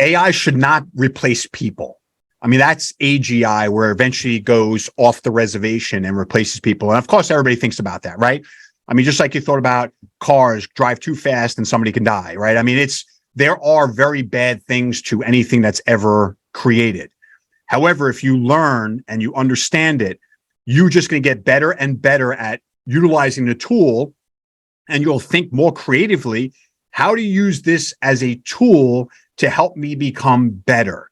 AI should not replace people. I mean, that's AGI, where eventually it goes off the reservation and replaces people. And of course, everybody thinks about that, right? I mean, just like you thought about cars drive too fast and somebody can die, right? I mean, there are very bad things to anything that's ever created. However, if you learn and you understand it, you're just going to get better and better at utilizing the tool, and you'll think more creatively, how to use this as a tool to help me become better.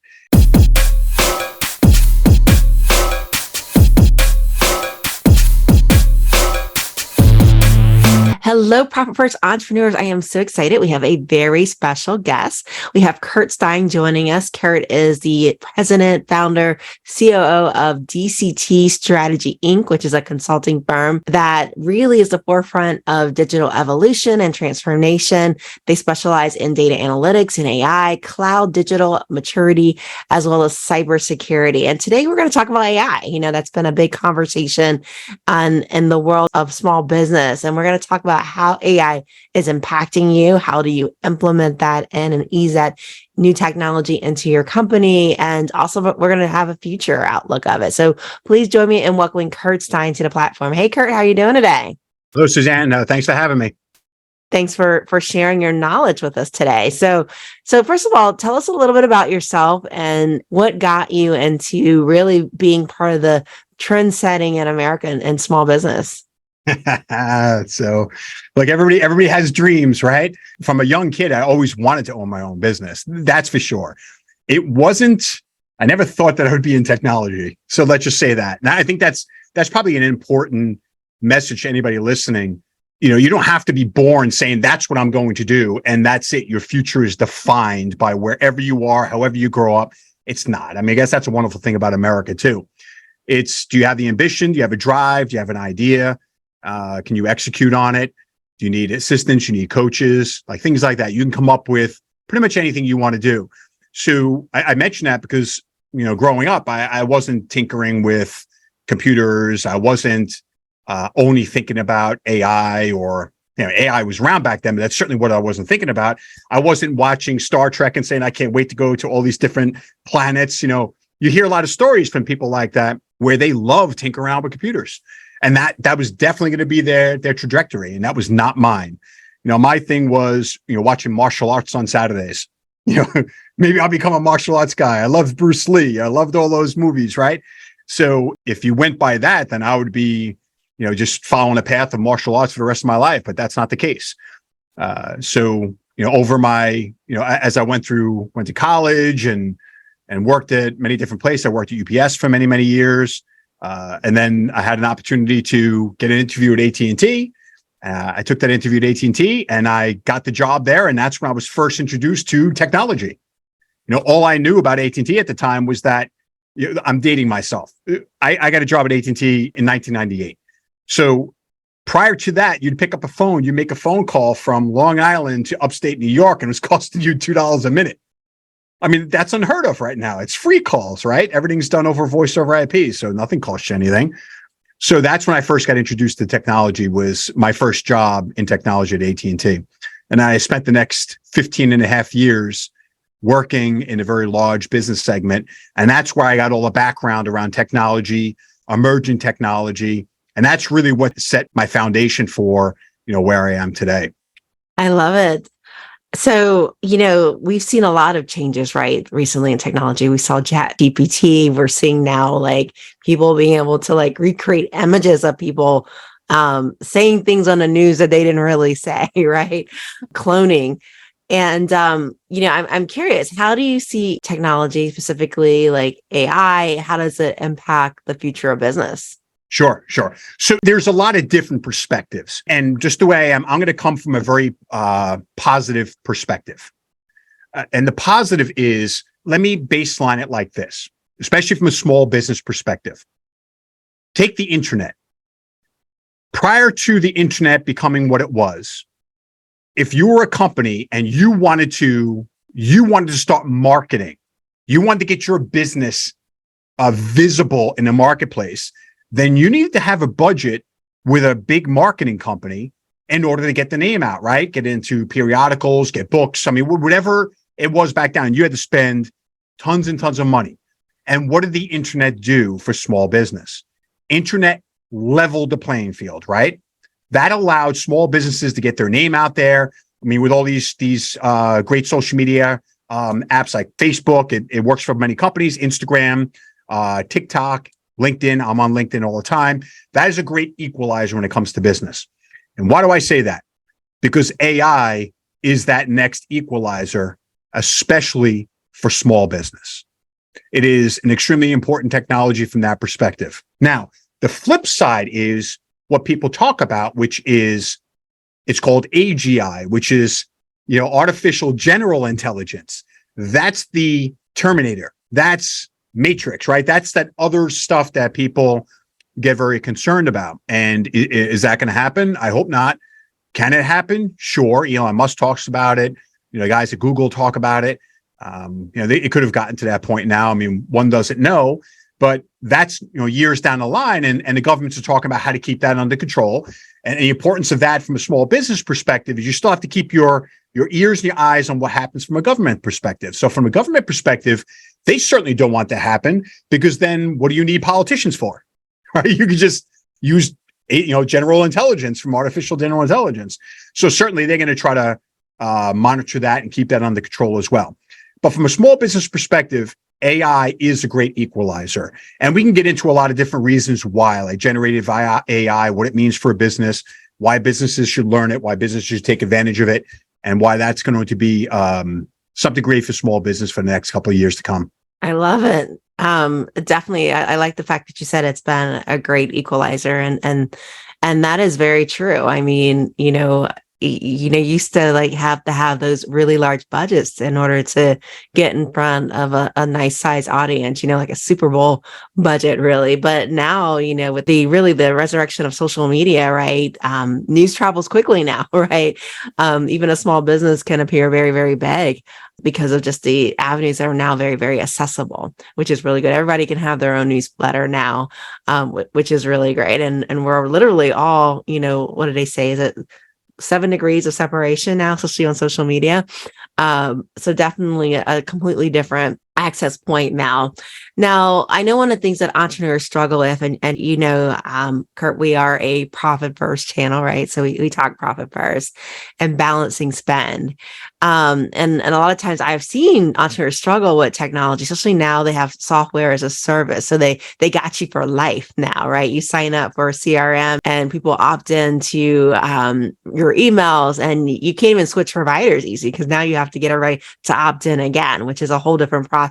Hello, Profit First entrepreneurs. I am so excited. We have a very special guest. We have Kurt Stein joining us. Kurt is the president, founder, COO of DCT Strategy Inc., which is a consulting firm that really is the forefront of digital evolution and transformation. They specialize in data analytics and AI, cloud digital maturity, as well as cybersecurity. And today we're going to talk about AI. That's been a big conversation in the world of small business. And we're going to talk about how AI is impacting you. How do you implement that and ease that new technology into your company? And also, we're going to have a future outlook of it. So please join me in welcoming Kurt Stein to the platform. Hey, Kurt, how are you doing today? Hello, Susanne. Thanks for having me. Thanks for sharing your knowledge with us today. So first of all, tell us a little bit about yourself and what got you into really being part of the trend setting in America and small business. So, like everybody has dreams, right? From a young kid, I always wanted to own my own business. That's for sure. I never thought that I would be in technology. So let's just say that. And I think that's probably an important message to anybody listening. You don't have to be born saying that's what I'm going to do, and that's it. Your future is defined by wherever you are, however you grow up. It's not. I mean, I guess that's a wonderful thing about America too. Do you have the ambition? Do you have a drive? Do you have an idea? Can you execute on it? Do you need assistance? You need coaches, like things like that. You can come up with pretty much anything you want to do. So I mentioned that because, growing up, I wasn't tinkering with computers. I wasn't only thinking about AI or, AI was around back then, but that's certainly what I wasn't thinking about. I wasn't watching Star Trek and saying, I can't wait to go to all these different planets. You hear a lot of stories from people like that where they love tinkering around with computers. And that was definitely going to be their trajectory. And that was not mine. My thing was, watching martial arts on Saturdays. Maybe I'll become a martial arts guy. I loved Bruce Lee. I loved all those movies, right? So if you went by that, then I would be, just following a path of martial arts for the rest of my life. But that's not the case. So over my, as I went to college and worked at many different places. I worked at UPS for many, many years. And then I had an opportunity to get an interview at AT&T. I took that interview at AT&T and I got the job there. And that's when I was first introduced to technology. All I knew about AT&T at the time was that I'm dating myself. I got a job at AT&T in 1998. So prior to that, you'd pick up a phone, you make a phone call from Long Island to upstate New York, and it was costing you $2 a minute. I mean, that's unheard of right now. It's free calls, right? Everything's done over voice over IP, so nothing costs you anything. So that's when I first got introduced to technology, was my first job in technology at AT&T. And I spent the next 15 and a half years working in a very large business segment. And that's where I got all the background around technology, emerging technology. And that's really what set my foundation for, where I am today. I love it. So, we've seen a lot of changes, right? Recently in technology, we saw ChatGPT. We're seeing now people being able to recreate images of people saying things on the news that they didn't really say, right? Cloning. And, I'm curious, how do you see technology, specifically like AI? How does it impact the future of business? Sure. So there's a lot of different perspectives. And just the way I'm going to come from a very positive perspective. And the positive is, let me baseline it like this, especially from a small business perspective. Take the internet. Prior to the internet becoming what it was, if you were a company and you wanted to start marketing, you wanted to get your business visible in the marketplace, then you needed to have a budget with a big marketing company in order to get the name out, right? Get into periodicals, get books. I mean, whatever it was back down. You had to spend tons and tons of money. And what did the internet do for small business? Internet leveled the playing field, right? That allowed small businesses to get their name out there. I mean, with all these great social media apps like Facebook, it works for many companies, Instagram, TikTok, LinkedIn. I'm on LinkedIn all the time. That is a great equalizer when it comes to business. And why do I say that? Because AI is that next equalizer, especially for small business. It is an extremely important technology from that perspective. Now, the flip side is what people talk about, which is, it's called AGI, which is, artificial general intelligence. That's the Terminator. That's Matrix, right? That's that other stuff that people get very concerned about. And is that going to happen? I hope not. Can it happen? Sure. Elon Musk talks about it. Guys at Google talk about it. It could have gotten to that point now. I mean, one doesn't know, but that's, years down the line, and the governments are talking about how to keep that under control. And the importance of that from a small business perspective is you still have to keep your ears and your eyes on what happens from a government perspective. So from a government perspective, they certainly don't want that to happen, because then what do you need politicians for? Right? You could just use, general intelligence from artificial general intelligence. So certainly they're going to try to monitor that and keep that under control as well. But from a small business perspective, AI is a great equalizer. And we can get into a lot of different reasons why, like generated via AI, what it means for a business, why businesses should learn it, why businesses should take advantage of it, and why that's going to be something great for small business for the next couple of years to come. I love it. Definitely. I like the fact that you said it's been a great equalizer, and that is very true. I mean, used to have to have those really large budgets in order to get in front of a nice size audience, like a Super Bowl budget, really. But now, with the resurrection of social media, right? News travels quickly now, right? Even a small business can appear very, very big because of just the avenues that are now very, very accessible, which is really good. Everybody can have their own newsletter now, which is really great. And we're literally all, what do they say? Is it 7 degrees of separation now, especially on social media? So definitely a completely different access point now. Now, I know one of the things that entrepreneurs struggle with, and Kurt, we are a profit first channel, right? So we talk profit first and balancing spend. And a lot of times I've seen entrepreneurs struggle with technology, especially now they have software as a service. So they got you for life now, right? You sign up for a CRM and people opt into your emails, and you can't even switch providers easy because now you have to get everybody to opt in again, which is a whole different process.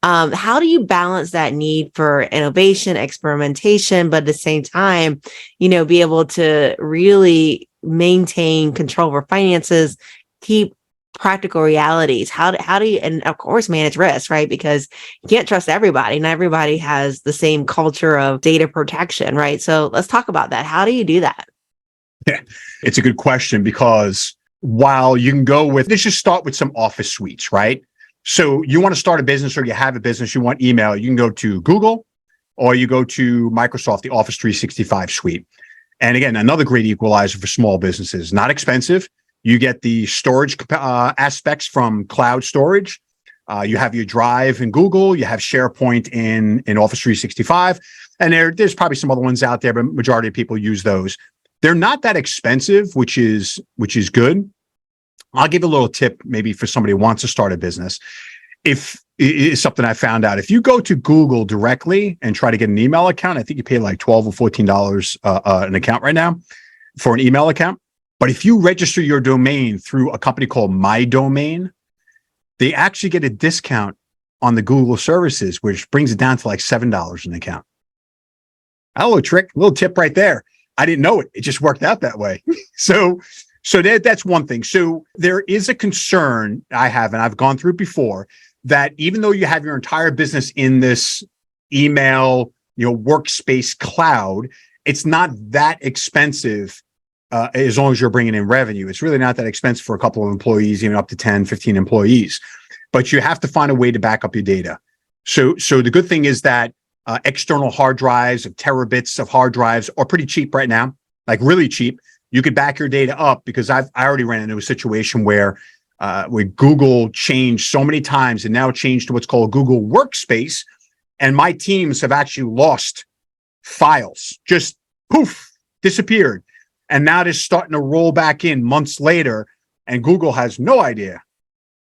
How do you balance that need for innovation, experimentation, but at the same time, be able to really maintain control over finances, keep practical realities? How do you, and of course, manage risk, right? Because you can't trust everybody. Not everybody has the same culture of data protection, right? So let's talk about that. How do you do that? Yeah, it's a good question, because while you can go with, let's just start with some office suites, right? So you want to start a business, or you have a business, you want email, you can go to Google, or you go to Microsoft, the Office 365 suite. And again, another great equalizer for small businesses, not expensive. You get the storage aspects from cloud storage. You have your Drive in Google, you have SharePoint in Office 365. And there's probably some other ones out there, but majority of people use those. They're not that expensive, which is good. I'll give a little tip maybe for somebody who wants to start a business. If it's something I found out, if you go to Google directly and try to get an email account, I think you pay like $12 or $14 an account right now for an email account. But if you register your domain through a company called My Domain, they actually get a discount on the Google services, which brings it down to like $7 an account. A little tip right there. I didn't know it. It just worked out that way. So that's one thing. So there is a concern I have, and I've gone through it before, that even though you have your entire business in this email, workspace cloud, it's not that expensive as long as you're bringing in revenue. It's really not that expensive for a couple of employees, even up to 10, 15 employees. But you have to find a way to back up your data. So the good thing is that external hard drives of terabits of hard drives are pretty cheap right now, like really cheap. You could back your data up, because I already ran into a situation where where Google changed so many times and now changed to what's called Google Workspace. And my teams have actually lost files, just poof, disappeared. And now they're starting to roll back in months later, and Google has no idea.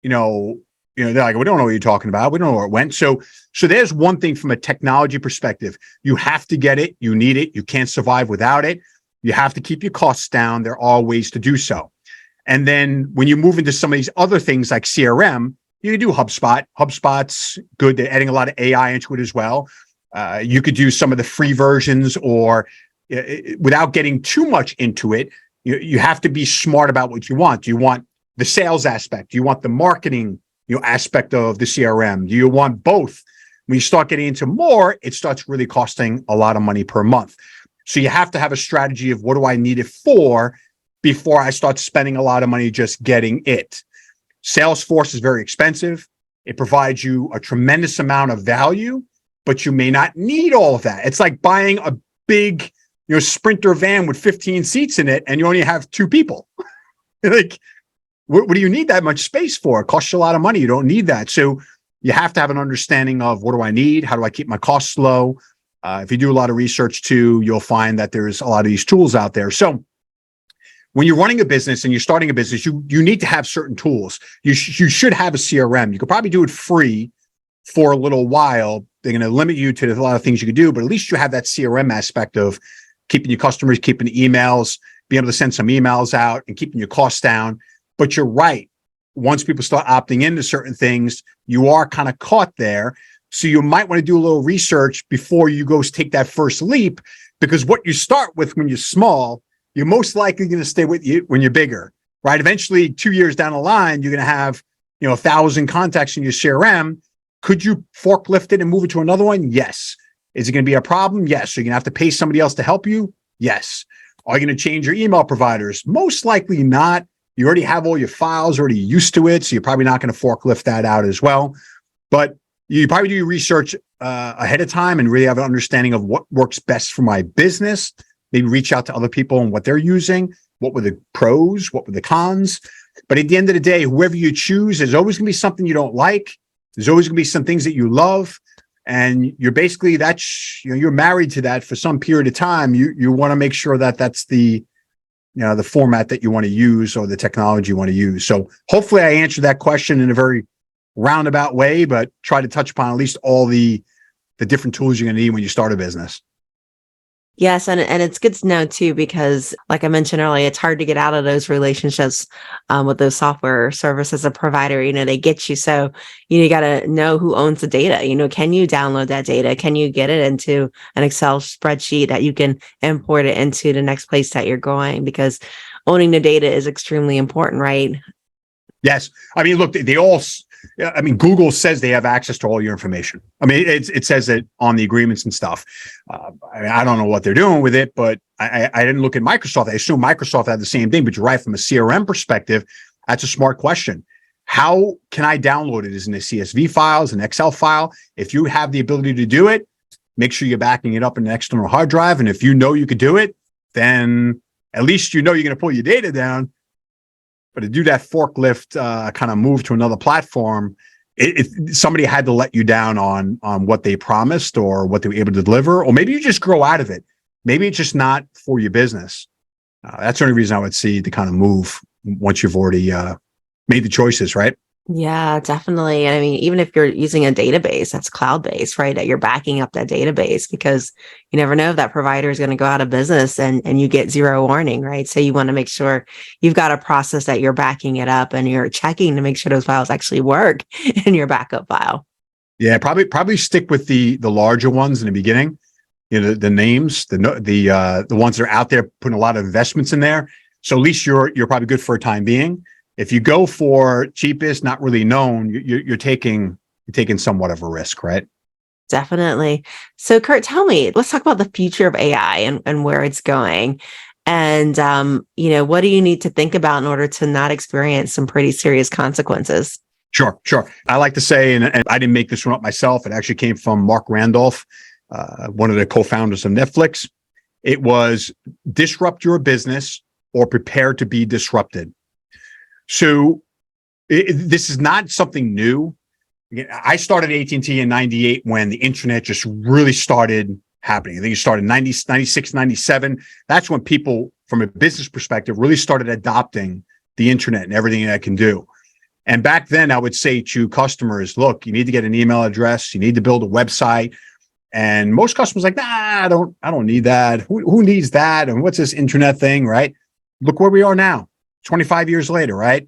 They're like, we don't know what you're talking about. We don't know where it went. So there's one thing from a technology perspective. You have to get it. You need it. You can't survive without it. You have to keep your costs down. There are ways to do so. And then when you move into some of these other things like CRM, you can do HubSpot. HubSpot's good. They're adding a lot of AI into it as well. You could do some of the free versions, or without getting too much into it, you have to be smart about what you want. Do you want the sales aspect? Do you want the marketing aspect of the CRM? Do you want both? When you start getting into more, it starts really costing a lot of money per month. So you have to have a strategy of what do I need it for before I start spending a lot of money just getting it. Salesforce is very expensive. It provides you a tremendous amount of value, but you may not need all of that. It's like buying a big, Sprinter van with 15 seats in it, and you only have 2 people. Like, what do you need that much space for? It costs you a lot of money. You don't need that. So you have to have an understanding of what do I need? How do I keep my costs low? If you do a lot of research too, you'll find that there's a lot of these tools out there. So when you're running a business and you're starting a business, you need to have certain tools. You should have a CRM. You could probably do it free for a little while. They're going to limit you to a lot of things you can do, but at least you have that CRM aspect of keeping your customers, keeping emails, being able to send some emails out and keeping your costs down. But you're right. Once people start opting into certain things, you are kind of caught there. So you might want to do a little research before you go take that first leap, because what you start with when you're small, you're most likely going to stay with you when you're bigger, right? Eventually, 2 years down the line, you're going to have, 1,000 contacts in your CRM. Could you forklift it and move it to another one? Yes. Is it going to be a problem? Yes. So you're going to have to pay somebody else to help you? Yes. Are you going to change your email providers? Most likely not. You already have all your files already used to it, so you're probably not going to forklift that out as well. But you probably do your research ahead of time and really have an understanding of what works best for my business. Maybe reach out to other people and what they're using. What were the pros? What were the cons? But at the end of the day, whoever you choose, there's always going to be something you don't like. There's always going to be some things that you love. And you're basically, you're married to that for some period of time. You want to make sure that that's the format that you want to use or the technology you want to use. So hopefully I answered that question in a very roundabout way, but try to touch upon at least all the different tools you're going to need when you start a business. Yes. And it's good to know too, because like I mentioned earlier, it's hard to get out of those relationships with those software services a provider, they get you. So, you got to know who owns the data. Can you download that data? Can you get it into an Excel spreadsheet that you can import it into the next place that you're going? Because owning the data is extremely important, right? Yes. I mean, look, Google says they have access to all your information. I mean, it says it on the agreements and stuff. I don't know what they're doing with it, but I didn't look at Microsoft. I assume Microsoft had the same thing, but you're right. From a CRM perspective, that's a smart question. How can I download it? Is it a CSV file? Is it an Excel file? If you have the ability to do it, make sure you're backing it up in an external hard drive. And if you know you could do it, then at least you're going to pull your data down. But to do that forklift kind of move to another platform, somebody had to let you down on what they promised or what they were able to deliver, or maybe you just grow out of it. Maybe it's just not for your business. That's the only reason I would see to kind of move once you've already made the choices, right? Yeah, definitely. I mean, even if you're using a database that's cloud-based, right, that you're backing up that database, because you never know if that provider is going to go out of business and you get zero warning, right? So you want to make sure you've got a process that you're backing it up and you're checking to make sure those files actually work in your backup file. Yeah, probably stick with the larger ones in the beginning. The names, the ones that are out there putting a lot of investments in there. So at least you're probably good for a time being. If you go for cheapest, not really known, you're taking somewhat of a risk, right? Definitely. So Kurt, tell me, let's talk about the future of AI and where it's going. And, what do you need to think about in order to not experience some pretty serious consequences? Sure. I like to say, and I didn't make this one up myself. It actually came from Mark Randolph, one of the co-founders of Netflix. It was disrupt your business or prepare to be disrupted. So This is not something new. Again, I started AT&T in 98 when the internet just really started happening. I think it started in 96, 97. That's when people, from a business perspective, really started adopting the internet and everything that it can do. And back then, I would say to customers, look, you need to get an email address. You need to build a website. And most customers are like, nah, I don't need that. Who needs that? And what's this internet thing, right? Look where we are now, 25 years later, right?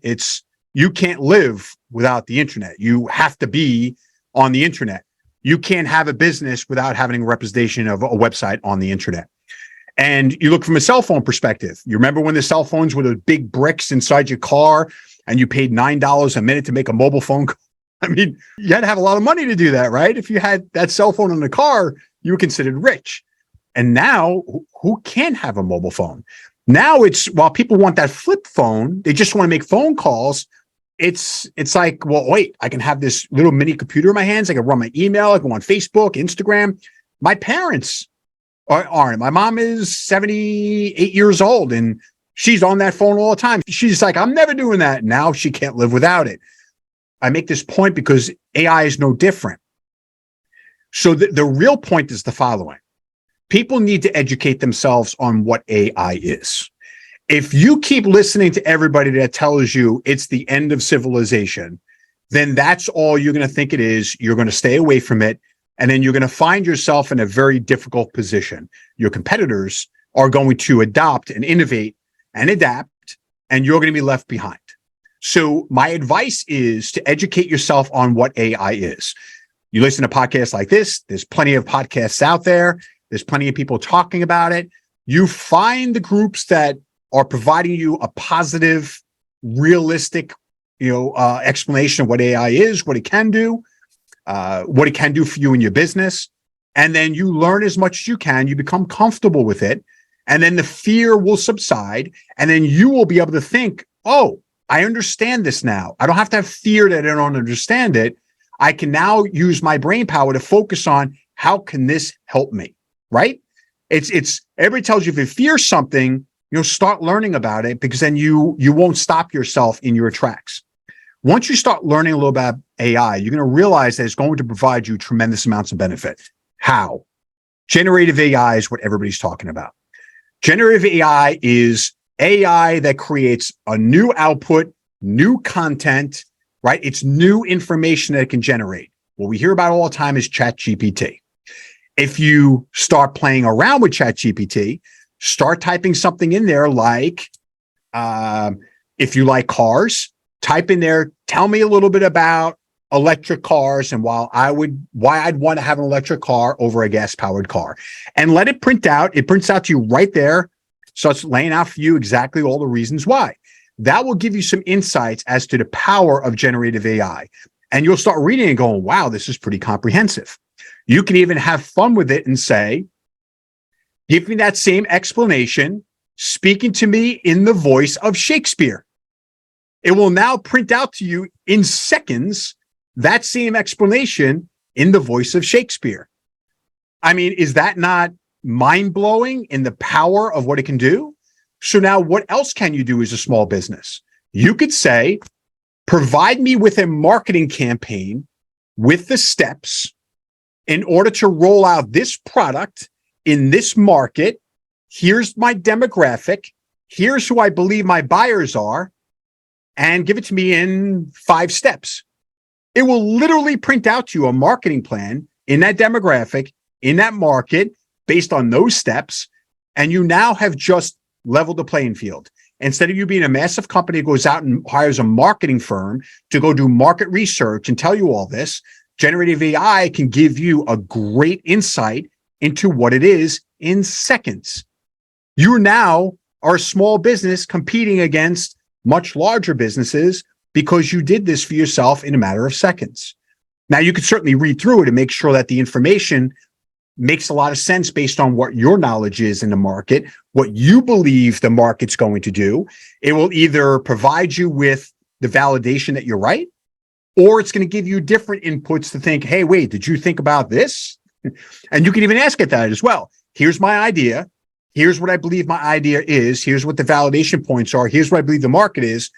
You can't live without the internet. You have to be on the internet. You can't have a business without having a representation of a website on the internet. And you look from a cell phone perspective. You remember when the cell phones were those big bricks inside your car and you paid $9 a minute to make a mobile phone call? I mean, you had to have a lot of money to do that, right? If you had that cell phone in the car, you were considered rich. And now, who can have a mobile phone? Now while people want that flip phone, they just want to make phone calls. It's like, well, wait, I can have this little mini computer in my hands. I can run my email. I can go on Facebook, Instagram. My parents aren't. My mom is 78 years old and she's on that phone all the time. She's like, I'm never doing that. Now she can't live without it. I make this point because AI is no different. So the real point is the following. People need to educate themselves on what AI is. If you keep listening to everybody that tells you it's the end of civilization, then that's all you're going to think it is. You're going to stay away from it. And then you're going to find yourself in a very difficult position. Your competitors are going to adopt and innovate and adapt, and you're going to be left behind. So my advice is to educate yourself on what AI is. You listen to podcasts like this. There's plenty of podcasts out there. There's plenty of people talking about it. You find the groups that are providing you a positive, realistic, explanation of what AI is, what it can do for you in your business. And then you learn as much as you can. You become comfortable with it. And then the fear will subside. And then you will be able to think, oh, I understand this now. I don't have to have fear that I don't understand it. I can now use my brain power to focus on how can this help me, right? It's everybody tells you if you fear something, you'll start learning about it because then you won't stop yourself in your tracks. Once you start learning a little about AI, you're going to realize that it's going to provide you tremendous amounts of benefit. How? Generative AI is what everybody's talking about. Generative AI is AI that creates a new output, new content, right? It's new information that it can generate. What we hear about all the time is ChatGPT. If you start playing around with ChatGPT, start typing something in there like, if you like cars, type in there, tell me a little bit about electric cars and why I'd want to have an electric car over a gas-powered car. And let it print out. It prints out to you right there. So it's laying out for you exactly all the reasons why. That will give you some insights as to the power of generative AI. And you'll start reading and going, wow, this is pretty comprehensive. You can even have fun with it and say, give me that same explanation, speaking to me in the voice of Shakespeare. It will now print out to you in seconds that same explanation in the voice of Shakespeare. I mean, is that not mind-blowing in the power of what it can do? So now what else can you do as a small business? You could say, provide me with a marketing campaign with the steps in order to roll out this product in this market. Here's my demographic. Here's who I believe my buyers are, and give it to me in 5 steps. It will literally print out to you a marketing plan in that demographic, in that market, based on those steps. And you now have just leveled the playing field. Instead of you being a massive company that goes out and hires a marketing firm to go do market research and tell you all this, generative AI can give you a great insight into what it is in seconds. You now are a small business competing against much larger businesses because you did this for yourself in a matter of seconds. Now, you could certainly read through it and make sure that the information makes a lot of sense based on what your knowledge is in the market, what you believe the market's going to do. It will either provide you with the validation that you're right, or it's going to give you different inputs to think, hey, wait, did you think about this? And you can even ask it that as well. Here's my idea. Here's what I believe my idea is. Here's what the validation points are. Here's what I believe the market is.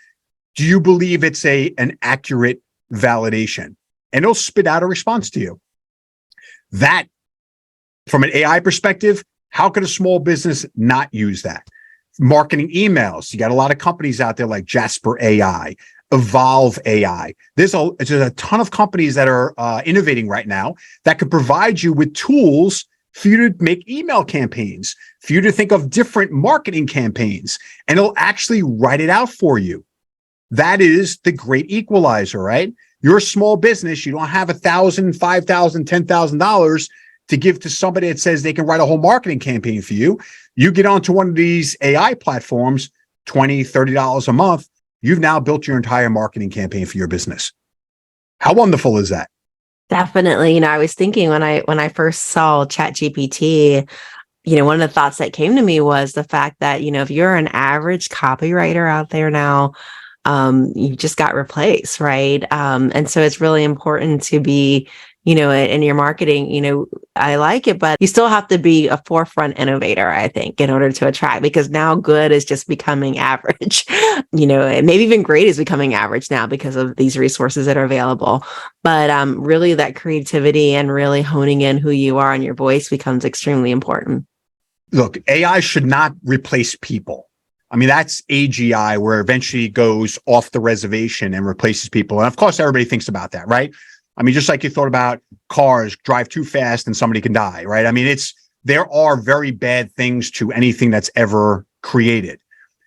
Do you believe it's an accurate validation? And it'll spit out a response to you. That, from an AI perspective, how could a small business not use that? Marketing emails. You got a lot of companies out there like Jasper AI, Evolve AI. There's a ton of companies that are innovating right now that could provide you with tools for you to make email campaigns, for you to think of different marketing campaigns, and it'll actually write it out for you. That is the great equalizer, right? You're a small business. You don't have $1,000, $5,000, $10,000 to give to somebody that says they can write a whole marketing campaign for you. You get onto one of these AI platforms, $20, $30 a month. You've now built your entire marketing campaign for your business. How wonderful is that? Definitely. I was thinking when I first saw ChatGPT, one of the thoughts that came to me was the fact that, if you're an average copywriter out there now, you just got replaced, right? And so it's really important to be, in your marketing, I like it, but you still have to be a forefront innovator, I think, in order to attract, because now good is just becoming average, and maybe even great is becoming average now because of these resources that are available. But really that creativity and really honing in who you are and your voice becomes extremely important. Look, AI should not replace people. I mean, that's AGI, where eventually it goes off the reservation and replaces people. And of course, everybody thinks about that, right? I mean, just like you thought about cars drive too fast and somebody can die, right? I mean, there are very bad things to anything that's ever created.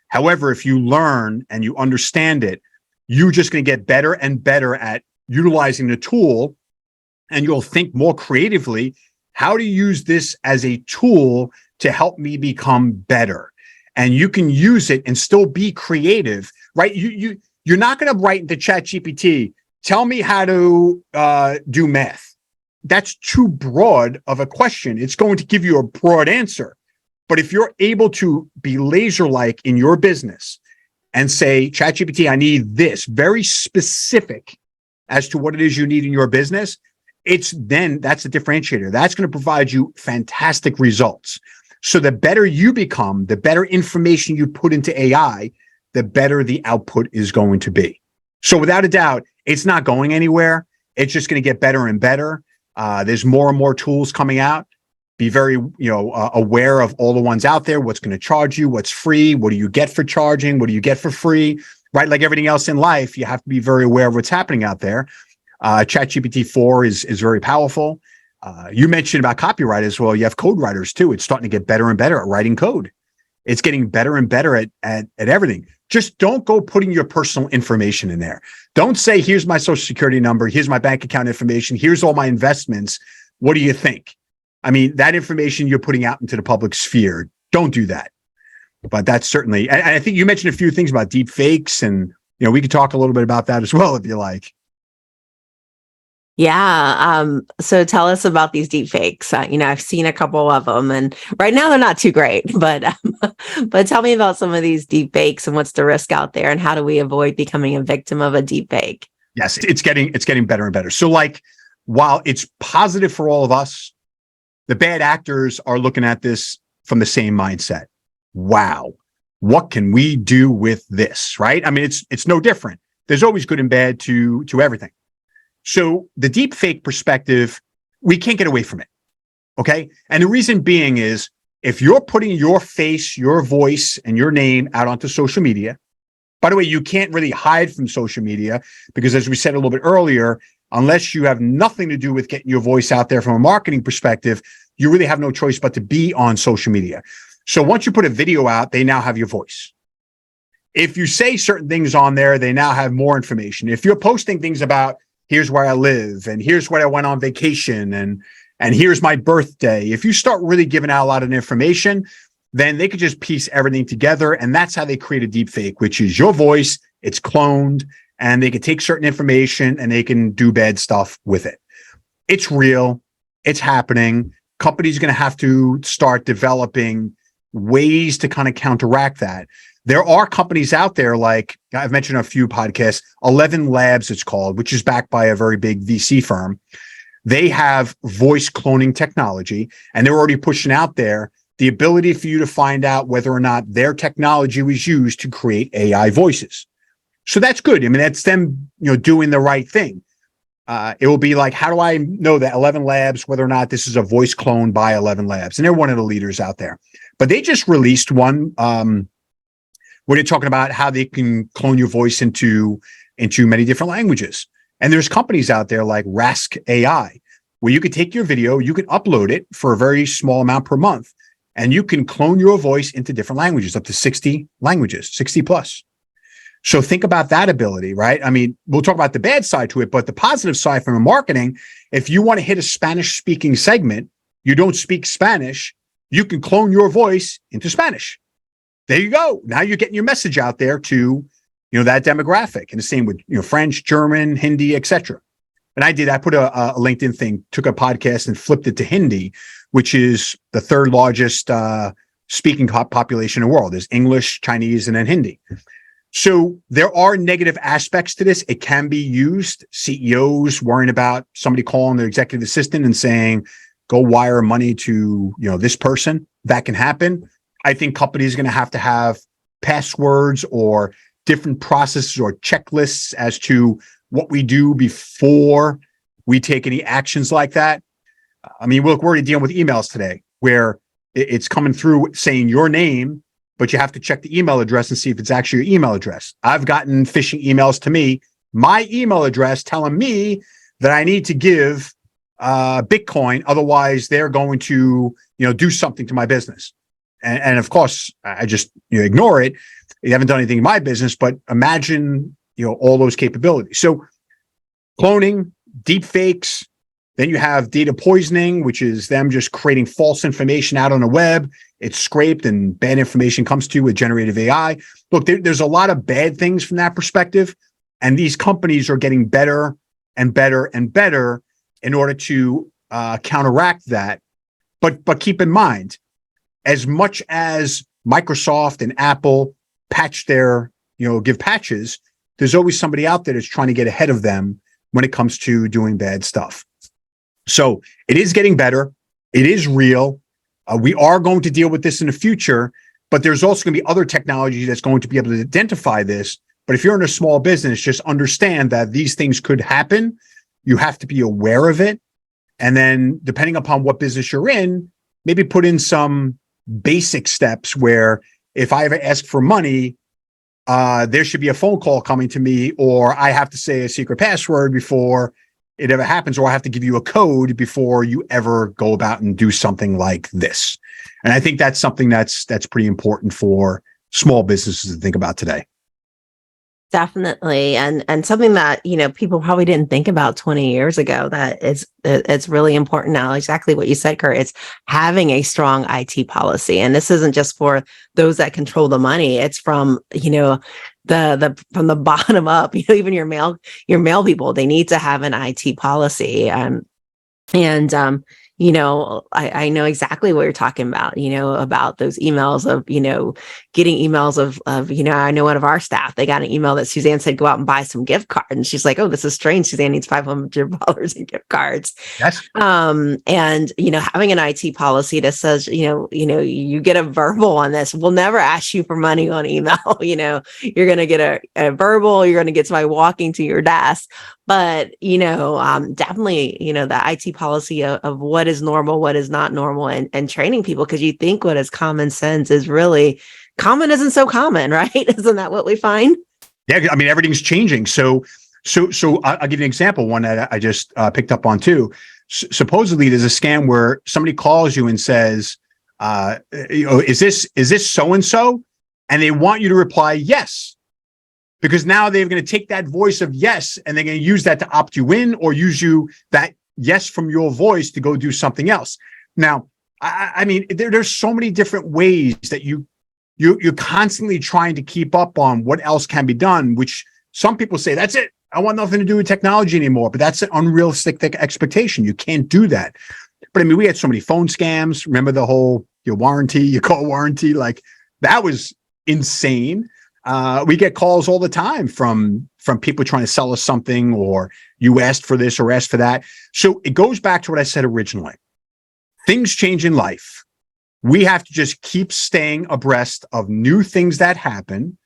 However, if you learn and you understand it, you're just going to get better and better at utilizing the tool, and you'll think more creatively, how to use this as a tool to help me become better. And you can use it and still be creative, right? You're not going to write into ChatGPT, tell me how to do math. That's too broad of a question. It's going to give you a broad answer. But if you're able to be laser-like in your business and say, ChatGPT, I need this, very specific as to what it is you need in your business, that's a differentiator. That's going to provide you fantastic results. So the better you become, the better information you put into AI, the better the output is going to be. So without a doubt, it's not going anywhere. It's just going to get better and better. There's more and more tools coming out. Be very, aware of all the ones out there. What's going to charge you? What's free? What do you get for charging? What do you get for free? Right? Like everything else in life, you have to be very aware of what's happening out there. ChatGPT 4 is very powerful. You mentioned about copywriters. Well, you have code writers too. It's starting to get better and better at writing code. It's getting better and better at everything. Just don't go putting your personal information in there. Don't say, here's my social security number. Here's my bank account information. Here's all my investments. What do you think? I mean, that information you're putting out into the public sphere. Don't do that. But that's certainly, and I think you mentioned a few things about deepfakes, and, we could talk a little bit about that as well, if you like. Yeah. So tell us about these deepfakes. I've seen a couple of them, and right now they're not too great, but tell me about some of these deepfakes and what's the risk out there, and how do we avoid becoming a victim of a deepfake? Yes, it's getting better and better. So while it's positive for all of us, the bad actors are looking at this from the same mindset. Wow, what can we do with this? Right? I mean, it's no different. There's always good and bad to everything. So the deepfake perspective, we can't get away from it. Okay. And the reason being is, if you're putting your face, your voice, and your name out onto social media, by the way, you can't really hide from social media because, as we said a little bit earlier, unless you have nothing to do with getting your voice out there from a marketing perspective, you really have no choice but to be on social media. So once you put a video out, they now have your voice. If you say certain things on there, they now have more information. If you're posting things about, here's where I live, and here's where I went on vacation, and here's my birthday. If you start really giving out a lot of information, then they could just piece everything together. And that's how they create a deep fake, which is your voice, it's cloned, and they can take certain information and they can do bad stuff with it. It's real. It's happening. Companies are going to have to start developing ways to kind of counteract that. There are companies out there, like I've mentioned on a few podcasts, 11 Labs it's called, which is backed by a very big VC firm. They have voice cloning technology, and they're already pushing out there the ability for you to find out whether or not their technology was used to create AI voices. So that's good. I mean, that's them, doing the right thing. It will be like, how do I know that 11 Labs, whether or not this is a voice clone by 11 Labs? And they're one of the leaders out there. But they just released one where they're talking about how they can clone your voice into many different languages. And there's companies out there like Rask AI, where you could take your video, you can upload it for a very small amount per month, and you can clone your voice into different languages, up to 60 languages, 60 plus. So think about that ability, right? I mean, we'll talk about the bad side to it, but the positive side from a marketing, if you want to hit a Spanish speaking segment, you don't speak Spanish, you can clone your voice into Spanish. There you go. Now you're getting your message out there to, that demographic. And the same with, French, German, Hindi, etc. And I put a LinkedIn thing, took a podcast and flipped it to Hindi, which is the third largest speaking population in the world. There's English, Chinese, and then Hindi. So there are negative aspects to this. It can be used. CEOs worrying about somebody calling their executive assistant and saying, go wire money to, this person. That can happen. I think companies are going to have passwords or different processes or checklists as to what we do before we take any actions like that. I mean, look, we're already dealing with emails today where it's coming through saying your name, but you have to check the email address and see if it's actually your email address. I've gotten phishing emails to me, my email address telling me that I need to give Bitcoin. Otherwise, they're going to, do something to my business. And of course, I just ignore it. You haven't done anything in my business, but imagine, all those capabilities. So cloning, deepfakes, then you have data poisoning, which is them just creating false information out on the web. It's scraped and bad information comes to you with generative AI. Look, there's a lot of bad things from that perspective. And these companies are getting better and better and better in order to counteract that. But keep in mind, as much as Microsoft and Apple patch their, give patches, there's always somebody out there that's trying to get ahead of them when it comes to doing bad stuff. So it is getting better. It is real. We are going to deal with this in the future, but there's also going to be other technology that's going to be able to identify this. But if you're in a small business, just understand that these things could happen. You have to be aware of it. And then depending upon what business you're in, maybe put in some basic steps where if I ever ask for money, there should be a phone call coming to me, or I have to say a secret password before it ever happens, or I have to give you a code before you ever go about and do something like this. And I think that's something that's pretty important for small businesses to think about today. Definitely. And something that, people probably didn't think about 20 years ago, that it's really important now. Exactly what you said, Kurt. It's having a strong IT policy. And this isn't just for those that control the money. It's from, from the bottom up, even your mail people, they need to have an IT policy. I know exactly what you're talking about those emails of, getting emails of, I know one of our staff, they got an email that Susanne said, go out and buy some gift cards. And she's like, oh, this is strange. Susanne needs $500 in gift cards. Yes. And, having an IT policy that says, you get a verbal on this. We'll never ask you for money on email. You're going to get a verbal, you're going to get somebody walking to your desk. But, definitely, the IT policy of what is normal, what is not normal, and training people, because you think what is common sense is really common isn't so common, right? Isn't that what we find? Yeah. I mean, everything's changing. So I'll give you an example, one that I just picked up on too. Supposedly there's a scam where somebody calls you and says, is this so-and-so? And they want you to reply yes. Because now they're going to take that voice of yes, and they're going to use that to opt you in, or use that yes from your voice to go do something else. Now, I mean, there's so many different ways that you're constantly trying to keep up on what else can be done, which some people say, that's it. I want nothing to do with technology anymore. But that's an unrealistic expectation. You can't do that. But I mean, we had so many phone scams. Remember the whole your call warranty, like that was insane. We get calls all the time from people trying to sell us something, or you asked for this or asked for that. So it goes back to what I said originally. Things change in life. We have to just keep staying abreast of new things that happen,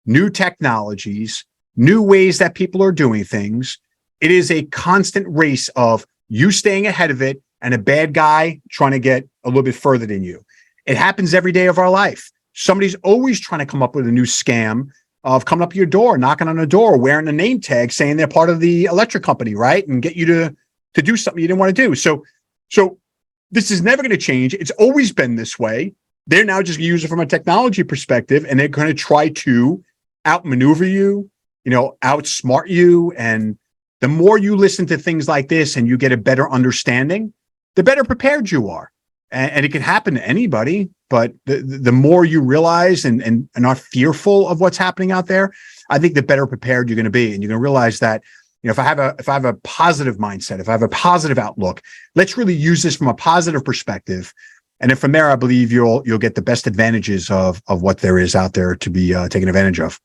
new technologies, new ways that people are doing things. It is a constant race of you staying ahead of it and a bad guy trying to get a little bit further than you. It happens every day of our life. Somebody's always trying to come up with a new scam of coming up to your door, knocking on the door, wearing a name tag saying they're part of the electric company, right? And get you to do something you didn't want to do. So this is never going to change. It's always been this way. They're now just going to use it from a technology perspective, and they're going to try to outmaneuver you, outsmart you. And the more you listen to things like this and you get a better understanding, the better prepared you are. And it can happen to anybody, but the more you realize and are fearful of what's happening out there, I think the better prepared you're going to be. And you're going to realize that, if I have a positive mindset, if I have a positive outlook, let's really use this from a positive perspective. And then from there, I believe you'll get the best advantages of what there is out there to be taken advantage of.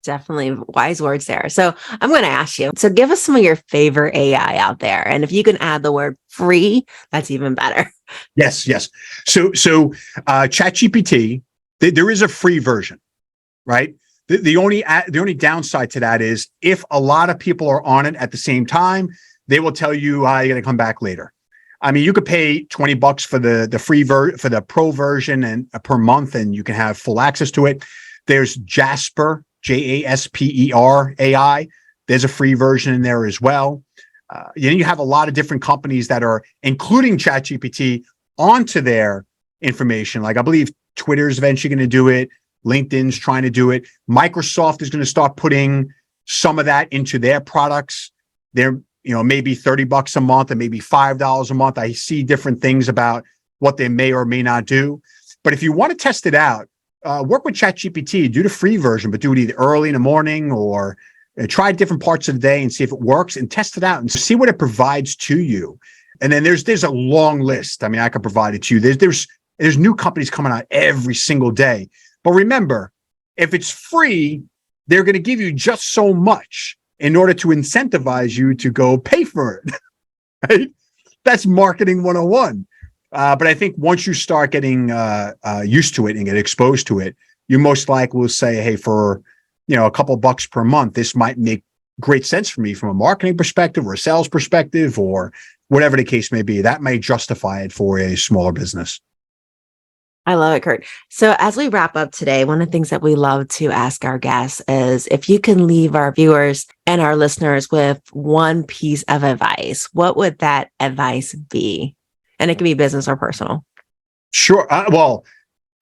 Definitely wise words there. So I'm going to ask you, so give us some of your favorite AI out there. And if you can add the word free, that's even better. Yes. So ChatGPT, there is a free version, right? The only downside to that is if a lot of people are on it at the same time, they will tell you, you got to come back later. I mean, you could pay $20 for the free for the pro version and per month, and you can have full access to it. There's Jasper, Jasper AI. There's a free version in there as well. You have a lot of different companies that are including ChatGPT onto their information. Like I believe Twitter's eventually going to do it. LinkedIn's trying to do it. Microsoft is going to start putting some of that into their products. They're, maybe $30 a month and maybe $5 a month. I see different things about what they may or may not do. But if you want to test it out, work with ChatGPT, do the free version, but do it either early in the morning or try different parts of the day and see if it works and test it out and see what it provides to you. And then there's a long list. I mean, I could provide it to you. There's new companies coming out every single day. But remember, if it's free, they're going to give you just so much in order to incentivize you to go pay for it. Right? That's marketing 101. But I think once you start getting used to it and get exposed to it, you most likely will say, hey, for a couple bucks per month, this might make great sense for me from a marketing perspective or a sales perspective or whatever the case may be. That may justify it for a smaller business. I love it, Kurt. So as we wrap up today, one of the things that we love to ask our guests is if you can leave our viewers and our listeners with one piece of advice, what would that advice be? And it can be business or personal. Sure.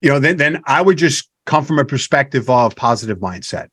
Then I would just come from a perspective of positive mindset.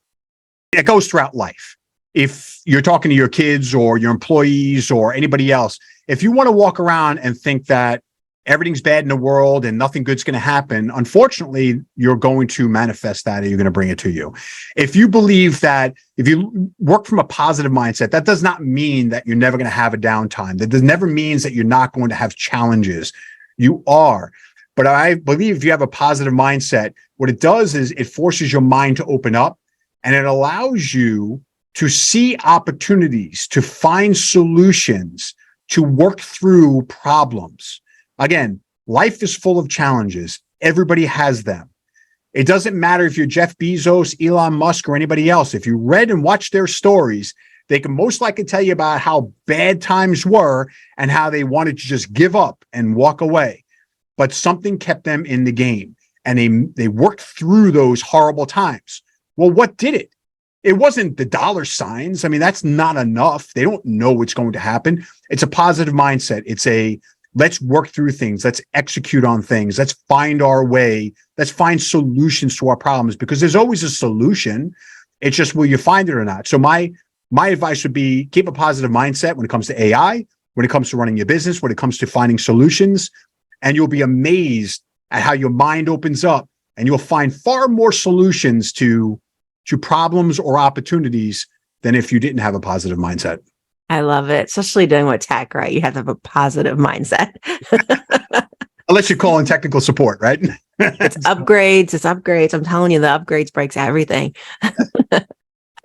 It goes throughout life. If you're talking to your kids or your employees or anybody else, if you want to walk around and think that everything's bad in the world and nothing good's going to happen, unfortunately, you're going to manifest that and you're going to bring it to you. If you believe that, if you work from a positive mindset, that does not mean that you're never going to have a downtime. That never means that you're not going to have challenges. You are. But I believe if you have a positive mindset, what it does is it forces your mind to open up and it allows you to see opportunities, to find solutions, to work through problems. Again, life is full of challenges. Everybody has them. It doesn't matter if you're Jeff Bezos, Elon Musk, or anybody else. If you read and watched their stories, they can most likely tell you about how bad times were and how they wanted to just give up and walk away. But something kept them in the game and they worked through those horrible times. Well, what did it? It wasn't the dollar signs. I mean, that's not enough. They don't know what's going to happen. It's a positive mindset. It's let's work through things. Let's execute on things. Let's find our way. Let's find solutions to our problems because there's always a solution. It's just, will you find it or not? So my advice would be keep a positive mindset when it comes to AI, when it comes to running your business, when it comes to finding solutions, and you'll be amazed at how your mind opens up and you'll find far more solutions to problems or opportunities than if you didn't have a positive mindset. I love it, especially doing with tech, right? You have to have a positive mindset. Unless you call in technical support, right? It's upgrades. I'm telling you, the upgrades breaks everything.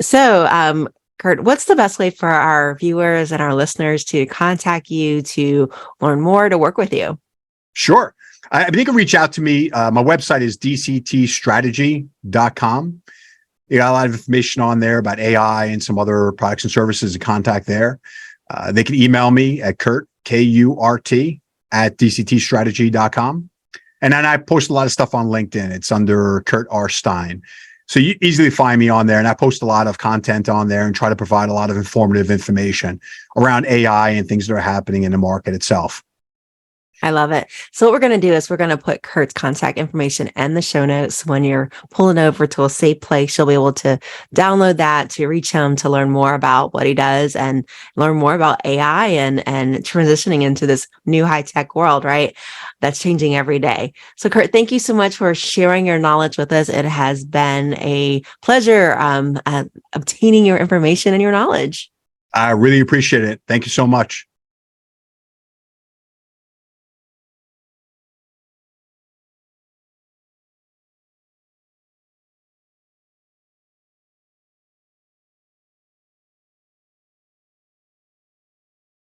So, Kurt, what's the best way for our viewers and our listeners to contact you, to learn more, to work with you? Sure. I think you can reach out to me. My website is DCT Strategy.com. You got a lot of information on there about AI and some other products and services to contact there. They can email me at Kurt, Kurt, at DCTstrategy.com. And then I post a lot of stuff on LinkedIn. It's under Kurt R. Stein. So you easily find me on there. And I post a lot of content on there and try to provide a lot of informative information around AI and things that are happening in the market itself. I love it. So what we're going to do is we're going to put Kurt's contact information in the show notes. When you're pulling over to a safe place, you'll be able to download that to reach him to learn more about what he does and learn more about AI and transitioning into this new high-tech world, right? That's changing every day. So Kurt, thank you so much for sharing your knowledge with us. It has been a pleasure obtaining your information and your knowledge. I really appreciate it. Thank you so much.